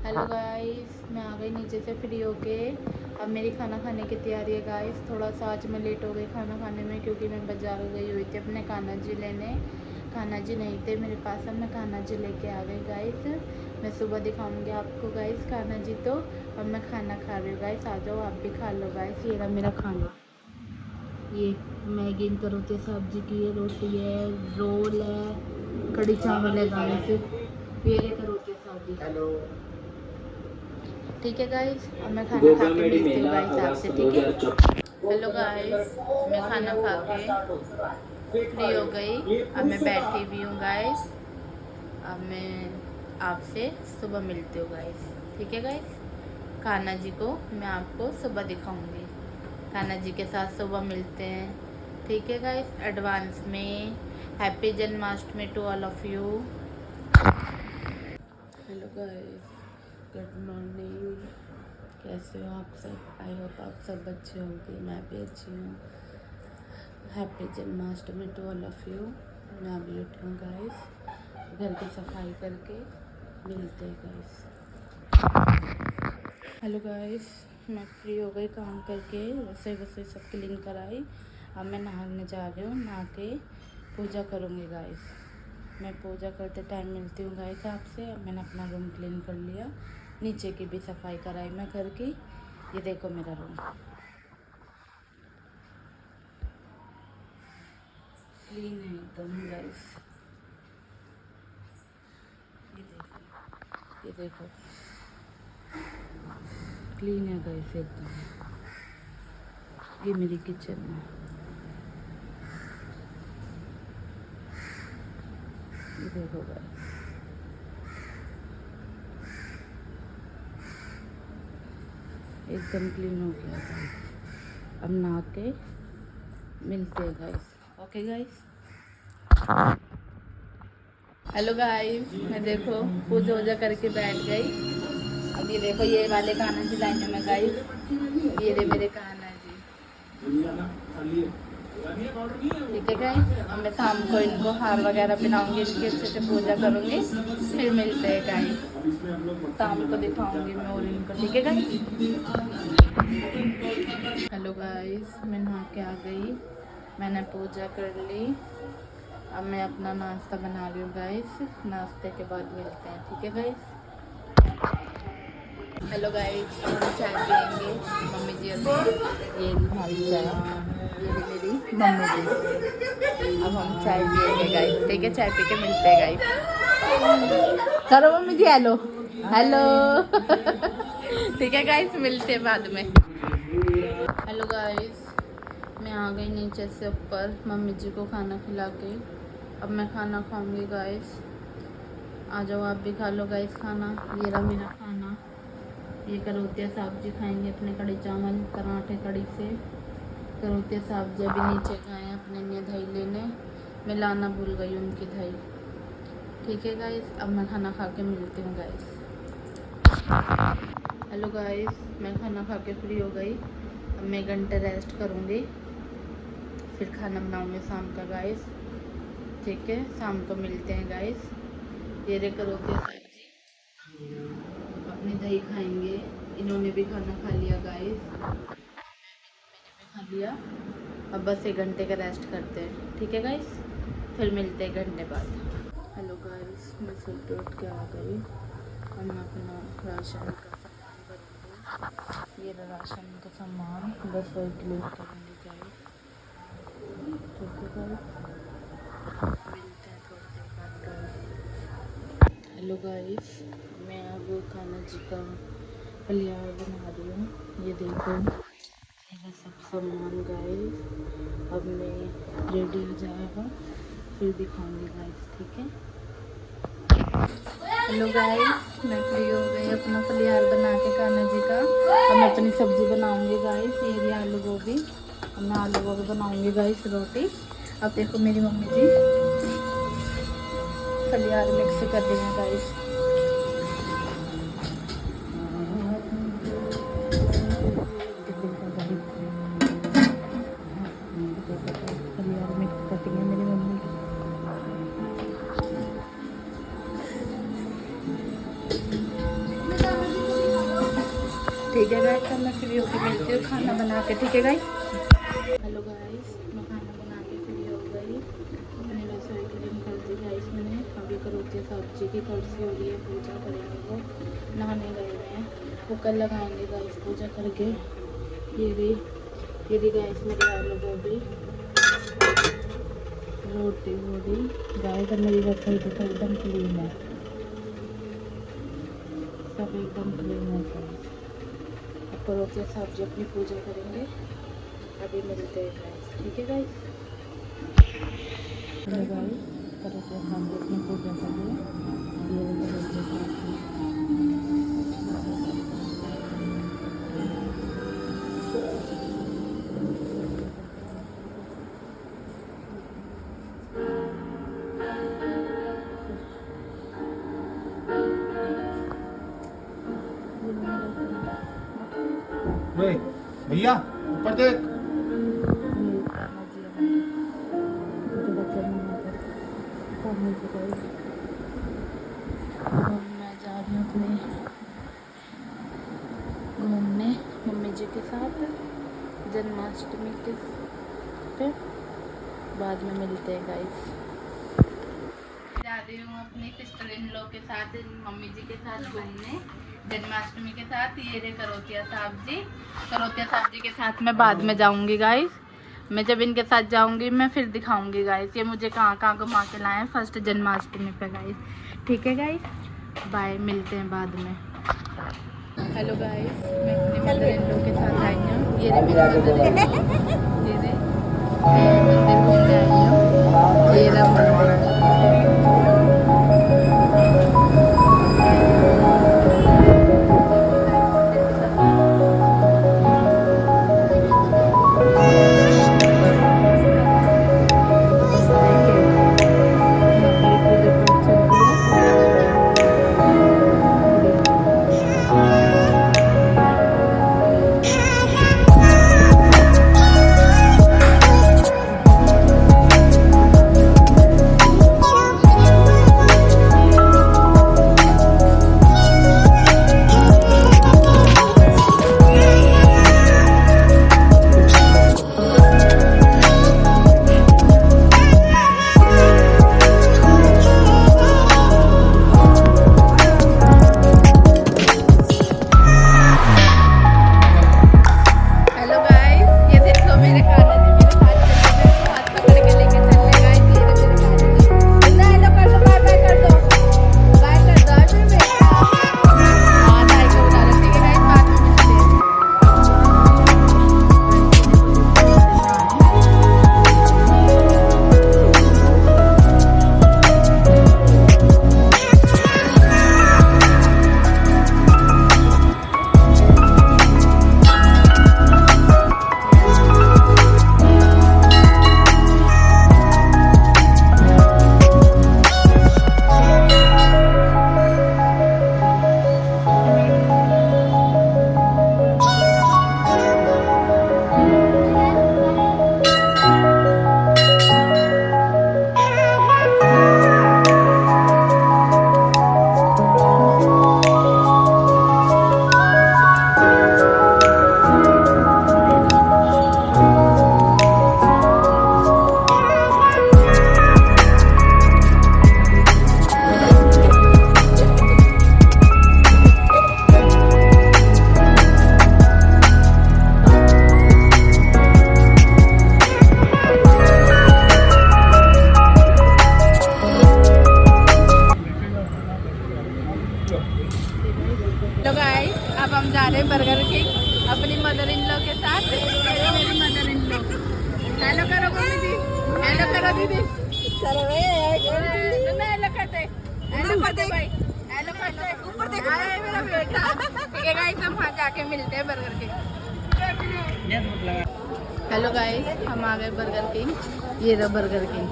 Hello guys, मैं आ गई नीचे से फ्री होके। अब मेरी खाना खाने की तैयारी है गाइस। थोड़ा सा आज मैं लेट हो गई खाना खाने में, क्योंकि मैं बाज़ार गई हुई थी अपने कान्हा जी लेने। कान्हा जी नहीं थे मेरे पास, अब मैं कान्हा जी लेके आ गई गाइस। मैं सुबह दिखाऊंगी आपको गाइस कान्हा जी। तो अब मैं खाना खा रही हूँ गाइस, आ जाओ आप भी खा लो गाइस। ये रहा मेरा खाना, ये मैगी रोटी सब्जी की है, रोटी है, रोल है, कड़ी चावल है गाइस, ये लेकर रोटी सब्जी। हेलो, ठीक है गाइस, अब मैं खाना खा के मिलती हूँ गाइस आपसे, ठीक है। हेलो गाइस, मैं खाना खा के फ्री हो गई। अब मैं बैठी भी हूँ गाइस। अब मैं आपसे सुबह मिलती हूँ गाइस, ठीक है गाइस। कान्हा जी को मैं आपको सुबह दिखाऊंगी, कान्हा जी के साथ सुबह मिलते हैं, ठीक है गाइस। एडवांस में happy Janmashtami to all of you. Hello guys, good morning. कैसे हो आप सब? आई होप आप सब अच्छे होंगे, मैं भी अच्छी हूँ। Happy Janmashtami to all of you. मैं अभी उठी हूँ गाइस, घर की सफाई करके मिलते हैं गाइस। हेलो गाइस, मैं फ्री हो गई काम करके, रसोई वसोई सब क्लीन कराई। अब मैं नहाने जा रही हूँ, नहा के पूजा करूँगी गाइस। मैं पूजा करते टाइम मिलती हूँ गाइस आपसे। अब मैंने अपना रूम क्लीन कर लिया, नीचे की भी सफाई कराई मैं घर की। ये देखो मेरा रूम क्लीन है एकदम गाइस। ये देखो क्लीन है गाइस एकदम। ये मेरी किचन है, ये देखो गाइस। एकदम क्लीन हो गया गाइस। अब नहा के मिलते हैं guys, okay guys. Hello guys, मैं देखो पूजा वूजा करके बैठ गई। अब ये देखो ये वाले कान्हा जी लाइन में गाइस, ये रे मेरे कान्हा जी, ठीक है गाइस। अब मैं शाम को इनको हार वगैरह पहनाऊंगी, इनकी अच्छे से पूजा करूंगी, फिर मिलते हैं गाइस। शाम को दिखाऊंगी मैं और इनको, ठीक है गाइस। हेलो गाइस, मैं नहा के आ गई, मैंने पूजा कर ली। अब मैं अपना नाश्ता बना रही हूँ गाइस, नाश्ते के बाद मिलते हैं, ठीक है गाइस। हेलो गाइस, अब हम चाय पियेंगे मम्मी जी और ये हमारी चाय, ये भी मेरी मम्मी जी। अब हम चाय पियेंगे गाइस, ठीक है। चाय पी के मिलते हैं गाइस। करो मम्मी जी हेलो हेलो। ठीक है गाइस, मिलते हैं बाद में। हेलो गाइस, मैं आ गई नीचे से ऊपर मम्मी जी को खाना खिला के। अब मैं खाना खाऊंगी गाइस, आ जाओ आप भी खा लो गाइस खाना। ये रहा मेरा खाना, ये करोतिया सब्जी खाएंगे अपने, कड़ी चावल पराठे कड़ी से। करोतिया सब्जी अभी नीचे गए अपने लिए दही लेने, मैं लाना भूल गई उनकी दही, ठीक है गाइस। अब मैं खाना खा के मिलती हूँ गाइस। हेलो गाइस, मैं खाना खा के फ्री हो गई। अब मैं घंटे रेस्ट करूँगी, फिर खाना बनाऊँगी शाम का गाइस, ठीक है। शाम को मिलते हैं गाइस। ये रे करोतिया सब्जी, अपनी दही खाएंगे। इन्होंने भी खाना खा लिया गाइस, मैंने भी खा लिया। अब बस 1 घंटे का रेस्ट करते हैं, ठीक है गाइस। फिर मिलते हैं घंटे बाद। हेलो गाइस, मैं सुबह उठ के आ गई। अब मैं अपना राशन का सामान भरूँगी। ये राशन का सामान बस वही क्लीन करूँगी गाइस, ठीक है गाइस। मिलते हैं थोड़ी देर बाद गाइस। हेलो गाइस, मैं अब कान्हा जी का फलियार बना रही हूँ। ये देखो मेरा सब सामान गाइस। अब मैं रेडी हो जाएगा फिर दिखाऊंगी गाइस, ठीक है। हेलो गाइस, मैं फ्री हो गई अपना फलियार बना के कान्हा जी का। अब मैं अपनी सब्जी बनाऊंगी गाइस, ये आलू गोभी। अब मैं आलू गोभी बनाऊंगी गाइस रोटी। अब देखो मेरी मम्मी जी फलियार मिक्स कर रही हैं गाइस। फलियार मिक्स कर रही है मेरी मम्मी। ठीक है गाइस, तब मैं फ्री होकर मिलती हूँ खाना बना के। ठीक है गाइस। हेलो गाइस, मैं खाना बना के फ्री हो गई, अपनी रसोई क्लीन कर दी गाइस मैंने। अभी करोती है सब्जी की, कलसी हो रही है, पूजा करेंगे वो, नहाने गए हुए हैं, कुकर लगाएंगे गाइस पूजा करके। ये भी गाइस मेरी आलू गोभी रोटी वोटी गाइस, और मेरी रसोई तो एकदम क्लीन है, सब एकदम क्लीन है गाइस। अब करोती सब्जी अपनी पूजा करेंगे, अभी मिलते हैं गाइस। ठीक है गाइस। हेलो गाइस, करोती सब्जी अपनी पूजा करेंगे। भैया ऊपर देख। मैं जा रही हूँ अपने घूमने मम्मी जी के साथ जन्माष्टमी के पे, बाद में मिलते हैं गाइस। जा रही हूँ अपनी सिस्टर इन लॉ के साथ मम्मी जी के साथ घूमने जन्माष्टमी के साथ। ये रे करोतिया साहब जी के साथ मैं बाद में जाऊंगी गाइस। मैं जब इनके साथ जाऊंगी मैं फिर दिखाऊंगी गाइस ये मुझे कहाँ कहाँ घुमा के लाए हैं फर्स्ट जन्माष्टमी पे गाइस। ठीक है गाइस, बाय, मिलते हैं बाद में। हेलो गाइस, मैं अपनी मदर इन लॉ के साथ आई हूँ। ये रे मेरी मदर इन लॉ, ये रे मंदिर घूमने आई हूँ। ये रहा मंदिर। अपनी मदर इन लॉ के साथ। मेरी मदर इन लॉ, हेलो करो मम्मी जी, हेलो करो दीदी, हेलो करते, हेलो करते भाई, हेलो करते, ऊपर देखो मेरा बेटा। ठीक है गाइस, हम वहाँ जाके मिलते हैं बर्गर किंग। हेलो गाइस, हम आ गए बर्गर किंग। ये रहा बर्गर किंग।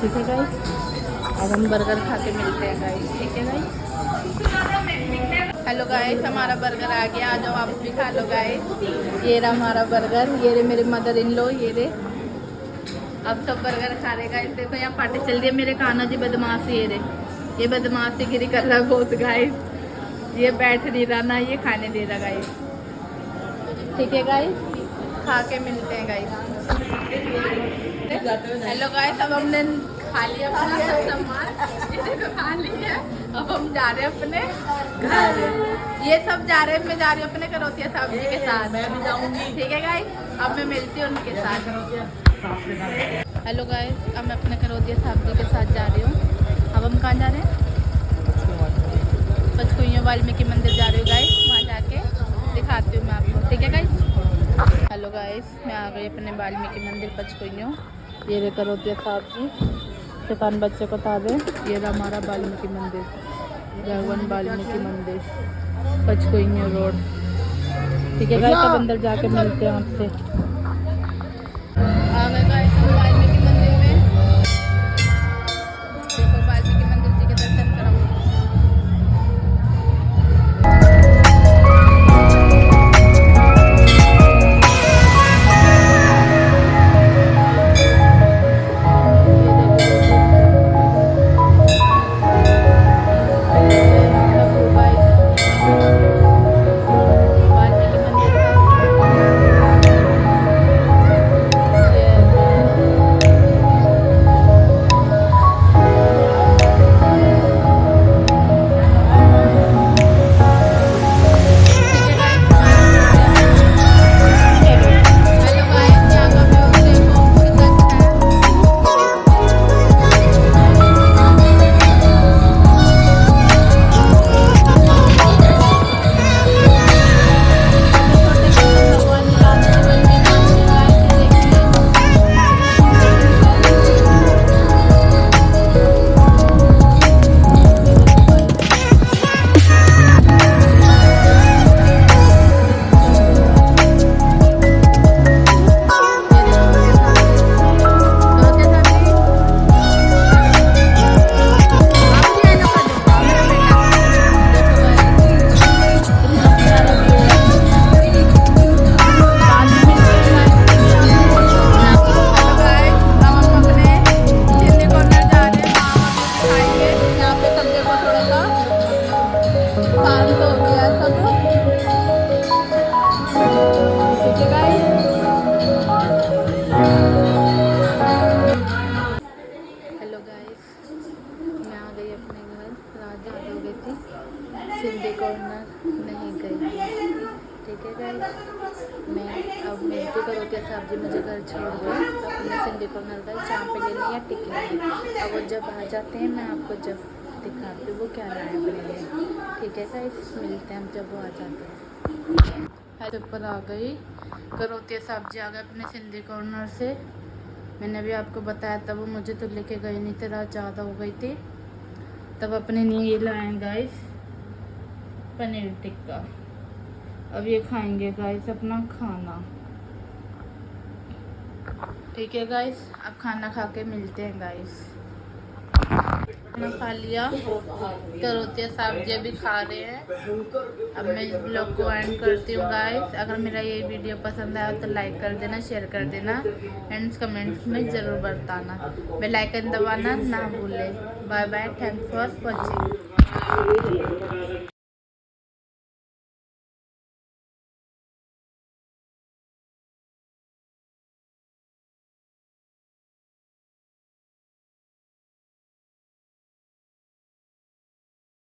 ठीक है गाइस, अब हम बर्गर खा के मिलते हैं गाइस। ठीक है गाइस। हेलो गाइस, हमारा बर्गर आ गया, आ जाओ आप भी खा लो गाइस। ये रहा हमारा बर्गर, ये रे मेरे मदर इन लॉ, ये रे अब सब बर्गर खा रहे गाइस। देखो यहाँ पार्टी चल रही है। मेरे कान्हा जी बदमाश ये बदमाशी गिरी कर रहा है बहुत गाइस। ये बैठ नहीं रहा ना ये खाने दे रहा गाइस। ठीक है गाइस, खा के मिलते हैं गाइस। हेलो गाइस, अब हमने खा लिया अपना सब सामान। ये देखो खा लिया। अब हम जा रहे हैं अपने घर। ये सब जा रहे हैं, मैं जा रही हूँ अपने करौतिया साहब जी के साथ। मैं भी जाऊंगी। ठीक है गाइस, अब मैं मिलती हूँ उनके साथ। हेलो गाइस, अब मैं अपने करौतिया साहब जी के साथ जा रही हूँ। अब हम कहाँ जा रहे हैं? पचकुइयों वाल्मीकि मंदिर जा रही हूँ गाइस। वहाँ जाके दिखाती हूँ मैं आपको। ठीक है गाइस। हेलो गाइस, मैं आ गई अपने वाल्मीकि मंदिर पचकुइयों। ये रे करौतिया साहब जी शैतान बच्चे को ताबे। ये रहा हमारा वाल्मीकि मंदिर, भगवान वाल्मीकि मंदिर, पचकुइयों रोड। ठीक है गाइस, अब अंदर जाके मिलते हैं आपसे। आ गए गाइस हम वाल्मीकि मंदिर में। देखो वाल्मीकि मंदिर जी के दर्शन कराओ। सिंधी कॉर्नर नहीं गई। ठीक है गाइस, मैं अब मिलती करौतिया साहब जी मुझे घर छोड़ कर अपने सिंधी कॉर्नर गए जहाँ पे लेनी या टिकट। अब वो जब आ जाते हैं मैं आपको जब दिखाती हूँ वो क्या लाए अपने लिए। ठीक है गाइस, मिलते हैं हम जब वो आ जाते हैं। हेलो पर आ गई करौतिया साहब जी आ गए अपने सिंधी कॉर्नर से। मैंने भी आपको बताया था, वो मुझे तो लेके गए नहीं थे, रात ज़्यादा हो गई थी। तब अपने लिए ये लाए गाइस पनीर टिक्का। अब ये खाएंगे गाइस अपना खाना। ठीक है गाइस, अब खाना खा के मिलते हैं गाइस। खाना खा लिया, करौतिया साहब जी भी खा रहे हैं। अब मैं ब्लॉग को एंड करती हूँ गाइस। अगर मेरा ये वीडियो पसंद आया तो लाइक कर देना, शेयर कर देना, एंड कमेंट्स में ज़रूर बताना। बेल आइकन दबाना ना भूलें। Bye bye, thanks for watching.